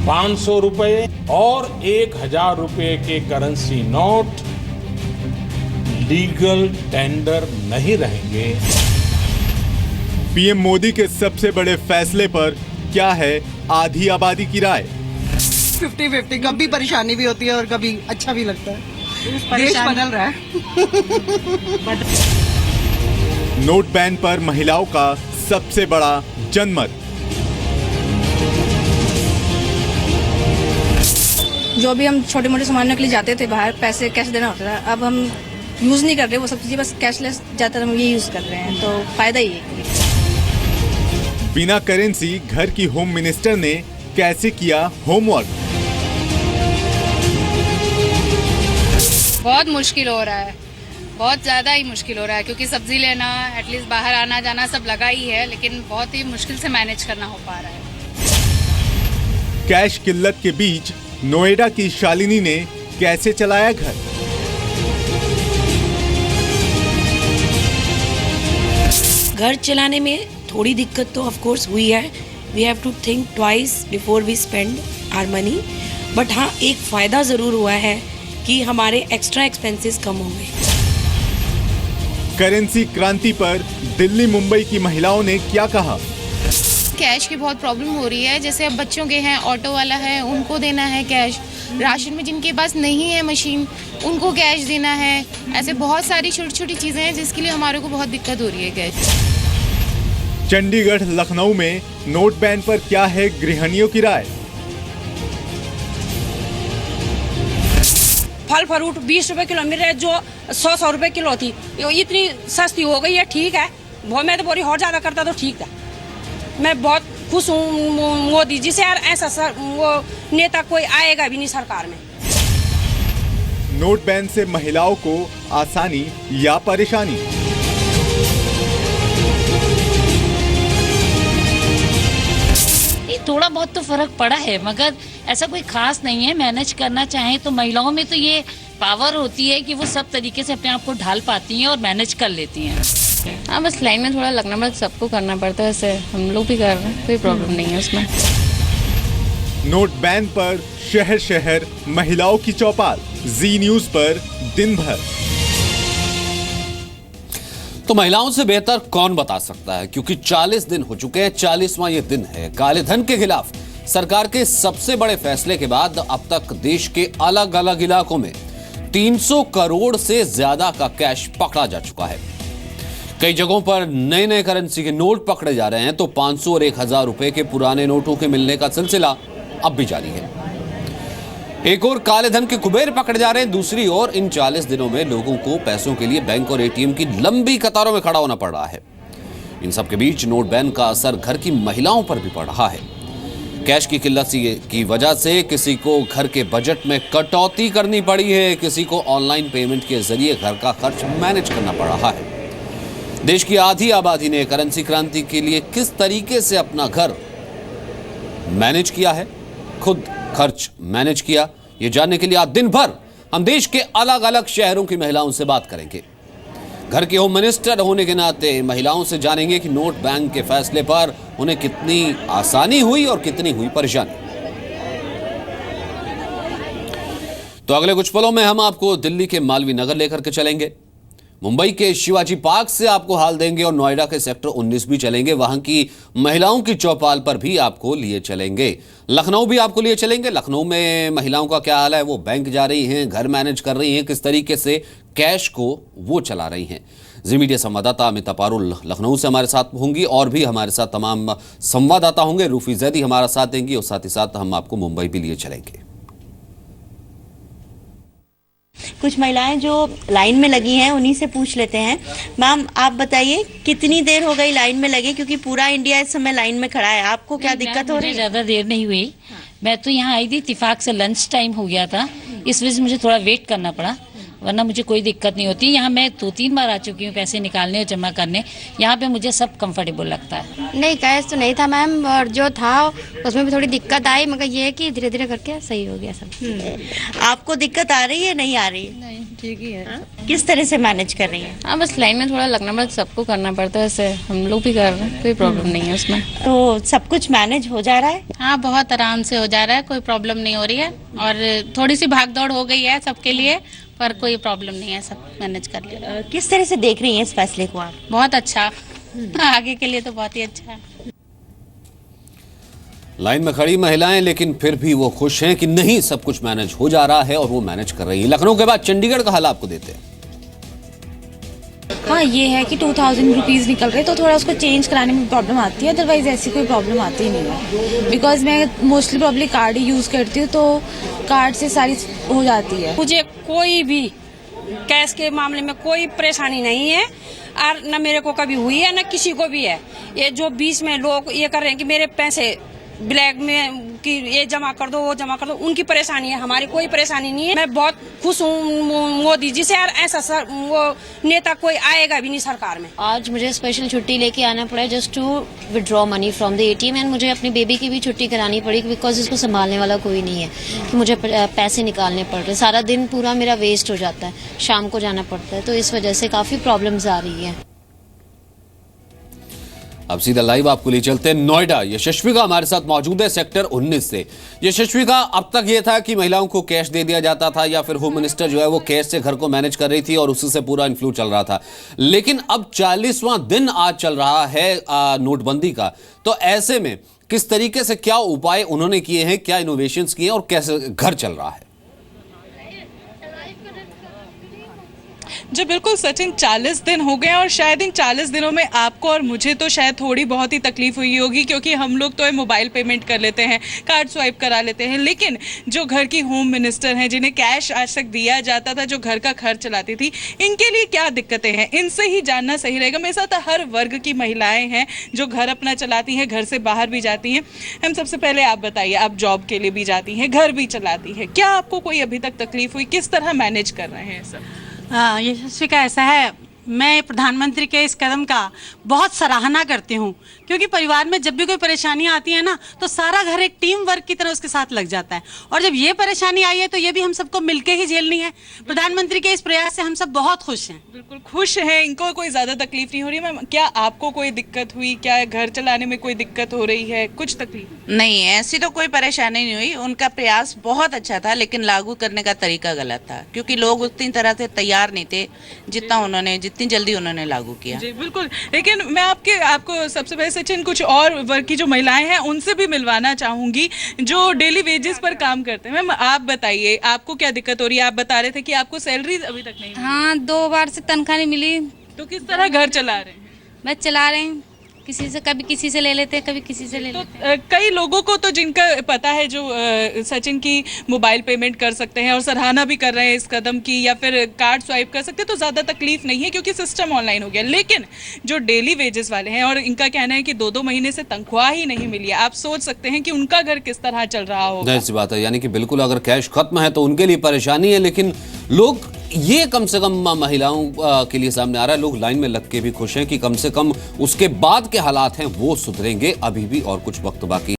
500 रुपए और 1000 रुपए के करेंसी नोट लीगल टेंडर नहीं रहेंगे। पीएम मोदी के सबसे बड़े फैसले पर क्या है आधी आबादी की राय? 50-50, कभी परेशानी भी होती है और कभी अच्छा भी लगता है। देश बदल रहा है। नोट बैन पर महिलाओं का सबसे बड़ा जनमत। जो भी हम छोटे मोटे सामानों के लिए जाते थे बाहर, पैसे कैश देना होता था, अब हम यूज नहीं कर रहे वो सब चीजें, बस कैशलेस ज्यादातर हम ये यूज कर रहे हैं, तो फायदा ही है। बिना करेंसी घर की होम मिनिस्टर ने कैसे किया होमवर्क? बहुत मुश्किल हो रहा है, बहुत ज़्यादा ही मुश्किल हो रहा है, क्योंकि सब्जी लेना, एटलीस्ट बाहर आना जाना सब लगा ही है, लेकिन बहुत ही मुश्किल से मैनेज करना हो पा रहा है। कैश किल्लत के बीच नोएडा की शालिनी ने कैसे चलाया घर? घर चलाने में थोड़ी दिक्कत तो ऑफ कोर्स हुई है। We have to think twice before we spend our money, but हाँ एक फ़ायदा ज़रूर हुआ है कि हमारे एक्स्ट्रा एक्सपेंसेस कम हो गए। करेंसी क्रांति पर दिल्ली मुंबई की महिलाओं ने क्या कहा? कैश की बहुत प्रॉब्लम हो रही है, जैसे अब बच्चों के हैं, ऑटो वाला है, उनको देना है कैश, राशन में जिनके पास नहीं है मशीन उनको कैश देना है, ऐसे बहुत सारी छोटी छोटी चीज़ें हैं जिसके लिए हमारे को बहुत दिक्कत हो रही है कैश। चंडीगढ़ लखनऊ में नोट बैन पर क्या है गृहिणियों की राय? फल फ्रूट 20 रुपए किलो मिल रहे, जो 100 रुपए किलो थी इतनी सस्ती हो गई है। ठीक है, वो मैं तो बोरी और ज्यादा करता तो ठीक था। मैं बहुत खुश हूँ मोदी जी से, यार ऐसा वो नेता कोई आएगा भी नहीं सरकार में। नोट बैन से महिलाओं को आसानी या परेशानी? थोड़ा बहुत तो फर्क पड़ा है, मगर ऐसा कोई खास नहीं है। मैनेज करना चाहें तो महिलाओं में तो ये पावर होती है कि वो सब तरीके से अपने आप को ढाल पाती हैं और मैनेज कर लेती हैं। हाँ, बस लाइन में थोड़ा लगना पड़ता, सबको करना पड़ता है, ऐसे हम लोग भी कर रहे हैं, कोई प्रॉब्लम नहीं है उसमें। नोट बैन पर शहर शहर महिलाओं की चौपाल। जी न्यूज पर दिन भर। तो महिलाओं से बेहतर कौन बता सकता है, क्योंकि 40 दिन हो चुके हैं, 40वां ये दिन है काले धन के खिलाफ सरकार के सबसे बड़े फैसले के बाद अब तक देश के अलग अलग इलाकों में 300 करोड़ से ज्यादा का कैश पकड़ा जा चुका है। कई जगहों पर नए नए करेंसी के नोट पकड़े जा रहे हैं, तो 500 और 1000 रुपए के पुराने नोटों के मिलने का सिलसिला अब भी जारी है। एक और काले धन के कुबेर पकड़े जा रहे हैं, दूसरी ओर इन 40 दिनों में लोगों को पैसों के लिए बैंक और एटीएम की लंबी कतारों में खड़ा होना पड़ रहा है। इन सब के बीच नोट बैन का असर घर की महिलाओं पर भी पड़ रहा है। कैश की किल्लत की वजह से किसी को घर के बजट में कटौती करनी पड़ी है, किसी को ऑनलाइन पेमेंट के जरिए घर का खर्च मैनेज करना पड़ रहा है। देश की आधी आबादी ने करेंसी क्रांति के लिए किस तरीके से अपना घर मैनेज किया है, खुद खर्च मैनेज किया, ये जानने के लिए आज दिन भर हम देश के अलग अलग शहरों की महिलाओं से बात करेंगे। घर के होम मिनिस्टर होने के नाते महिलाओं से जानेंगे कि नोट बैन के फैसले पर उन्हें कितनी आसानी हुई और कितनी हुई परेशानी। तो अगले कुछ पलों में हम आपको दिल्ली के मालवीय नगर लेकर के चलेंगे, मुंबई के शिवाजी पार्क से आपको हाल देंगे और नोएडा के सेक्टर 19 भी चलेंगे, वहां की महिलाओं की चौपाल पर भी आपको लिए चलेंगे। लखनऊ भी आपको लिए चलेंगे, लखनऊ में महिलाओं का क्या हाल है, वो बैंक जा रही हैं, घर मैनेज कर रही हैं, किस तरीके से कैश को वो चला रही हैं। जी मीडिया संवाददाता अमिता पारुल लखनऊ से हमारे साथ होंगी और भी हमारे साथ तमाम संवाददाता होंगे। रूफी जैदी हमारा साथ देंगी और साथ ही साथ हम आपको मुंबई भी लिए चलेंगे। कुछ महिलाएं जो लाइन में लगी हैं उन्हीं से पूछ लेते हैं। मैम आप बताइए कितनी देर हो गई लाइन में लगे, क्योंकि पूरा इंडिया इस समय लाइन में खड़ा है, आपको क्या दिक्कत हो रही है? ज्यादा देर नहीं हुई, मैं तो यहाँ आई थी, इत्तेफाक से लंच टाइम हो गया था, इस वजह से मुझे थोड़ा वेट करना पड़ा, वरना मुझे कोई दिक्कत नहीं होती। यहाँ मैं 2-3 बार आ चुकी हूँ पैसे निकालने और जमा करने, यहाँ पे मुझे सब कंफर्टेबल लगता है। नहीं, कैश तो नहीं था मैम, और जो था उसमें भी थोड़ी दिक्कत आई, मगर ये है कि धीरे धीरे करके सही हो गया सब। आपको दिक्कत आ रही है, नहीं आ रही है? नहीं, ठीक ही है। किस तरह से मैनेज कर रही हैं? हाँ, बस लाइन में थोड़ा लगना पड़ता, सबको करना पड़ता है, ऐसे हम लोग भी कर रहे हैं, कोई प्रॉब्लम नहीं है उसमें। तो सब कुछ मैनेज हो जा रहा है? हाँ, बहुत आराम से हो जा रहा है, कोई प्रॉब्लम नहीं हो रही है। और थोड़ी सी भागदौड़ हो गई है सबके लिए, पर कोई प्रॉब्लम नहीं है, सब मैनेज कर ले रहे हैं। किस तरह से देख रही हैं इस फैसले को आप? बहुत अच्छा, आगे के लिए तो बहुत ही अच्छा है। लाइन में खड़ी महिलाएं लेकिन फिर भी वो खुश हैं कि नहीं, सब कुछ मैनेज हो जा रहा है और वो मैनेज कर रही है। लखनऊ के बाद चंडीगढ़ का हाल आपको देते हैं। हाँ, ये है कि 2000 रुपीज़ निकल रहे तो थोड़ा उसको चेंज कराने में प्रॉब्लम आती है, अदरवाइज ऐसी कोई प्रॉब्लम आती ही नहीं है। बिकॉज मैं मोस्टली प्रॉब्ली कार्ड ही यूज़ करती हूँ, तो कार्ड से सारी हो जाती है। मुझे कोई भी कैश के मामले में कोई परेशानी नहीं है, और न मेरे को कभी हुई है न किसी को भी है। ये जो बीच में लोग ये कर रहे हैं कि मेरे पैसे ब्लैक में कि ये जमा कर दो, वो जमा कर दो, उनकी परेशानी है, हमारी कोई परेशानी नहीं है। मैं बहुत खुश हूँ मोदी जी से, और ऐसा वो नेता कोई आएगा भी नहीं सरकार में। आज मुझे स्पेशल छुट्टी लेके आना पड़ा just to withdraw money from the ATM, and मुझे अपनी बेबी की भी छुट्टी करानी पड़ी बिकॉज इसको संभालने वाला कोई नहीं है कि मुझे पैसे निकालने पड़ रहे। सारा दिन पूरा मेरा वेस्ट हो जाता है, शाम को जाना पड़ता है, तो इस वजह से काफी प्रॉब्लम्स आ रही है। अब सीधा लाइव आपको ले चलते हैं नोएडा। यशस्विका हमारे साथ मौजूद है सेक्टर 19 से। यशस्विका, अब तक ये था कि महिलाओं को कैश दे दिया जाता था या फिर होम मिनिस्टर जो है वो कैश से घर को मैनेज कर रही थी और उसी से पूरा इन्फ्लू चल रहा था, लेकिन अब 40वां दिन आज चल रहा है नोटबंदी का। तो ऐसे में किस तरीके से क्या उपाय उन्होंने किए हैं, क्या इनोवेशंस किए और कैसे घर चल रहा है? जी बिल्कुल सचिन, 40 दिन हो गए और शायद इन 40 दिनों में आपको और मुझे तो शायद थोड़ी बहुत ही तकलीफ हुई होगी, क्योंकि हम लोग तो मोबाइल पेमेंट कर लेते हैं, कार्ड स्वाइप करा लेते हैं, लेकिन जो घर की होम मिनिस्टर हैं जिन्हें कैश आज तक दिया जाता था, जो घर का खर्च चलाती थी, इनके लिए क्या दिक्कतें हैं, इनसे ही जानना सही रहेगा। मेरे साथ हर वर्ग की महिलाएं हैं जो घर अपना चलाती हैं, घर से बाहर भी जाती हैं। हम सबसे पहले आप बताइए, आप जॉब के लिए भी जाती हैं, घर भी चलाती हैं, क्या आपको कोई अभी तक तकलीफ हुई, किस तरह मैनेज कर रहे हैं सब? यशस्विका, ऐसा है, मैं प्रधानमंत्री के इस कदम का बहुत सराहना करती हूँ, क्योंकि परिवार में जब भी कोई परेशानी आती है ना, तो सारा घर एक टीम वर्क की तरह उसके साथ लग जाता है। और जब ये परेशानी आई है तो ये भी हम सबको मिलके ही झेलनी है। प्रधानमंत्री के इस प्रयास से हम सब बहुत खुश हैं। बिल्कुल खुश हैं, इनको कोई ज्यादा तकलीफ नहीं हो रही। मैम, क्या आपको कोई दिक्कत हुई, क्या घर चलाने में कोई दिक्कत हो रही है, कुछ तकलीफ? नहीं, ऐसी तो कोई परेशानी नहीं हुई। उनका प्रयास बहुत अच्छा था, लेकिन लागू करने का तरीका गलत था, क्योंकि लोग उतनी तरह से तैयार नहीं थे जितनी जल्दी उन्होंने लागू किया। जी बिल्कुल, लेकिन मैं आपको सबसे पहले सचिन कुछ और वर्ग की जो महिलाएं हैं उनसे भी मिलवाना चाहूंगी जो डेली वेजेस पर काम करते हैं। मैम, आप बताइए, आपको क्या दिक्कत हो रही है? आप बता रहे थे कि आपको सैलरी अभी तक नहीं मिली। हाँ, 2 बार से तनख्वाह नहीं मिली। तो किस तरह घर चला रहे हैं? बस चला रहे हैं, किसी से, कभी किसी से ले लेते हैं, कभी किसी से ले लेते हैं। कई लोगों को तो जिनका पता है जो सचिन की मोबाइल पेमेंट कर सकते हैं और सराहना भी कर रहे हैं इस कदम की, या फिर कार्ड स्वाइप कर सकते हैं, तो ज़्यादा तकलीफ नहीं है क्योंकि सिस्टम ऑनलाइन हो गया। लेकिन जो डेली वेजेस वाले हैं और इनका कहना है कि 2-2 महीने से तनख्वाह ही नहीं मिली है, आप सोच सकते हैं कि उनका घर किस तरह चल रहा होगा। ऐसी बात है, यानी कि बिल्कुल अगर कैश खत्म है तो उनके लिए परेशानी है, लेकिन लोग ये कम से कम महिलाओं के लिए सामने आ रहा है। लोग लाइन में लग के भी खुश हैं कि कम से कम उसके बाद के हालात हैं वो सुधरेंगे। अभी भी और कुछ वक्त बाकी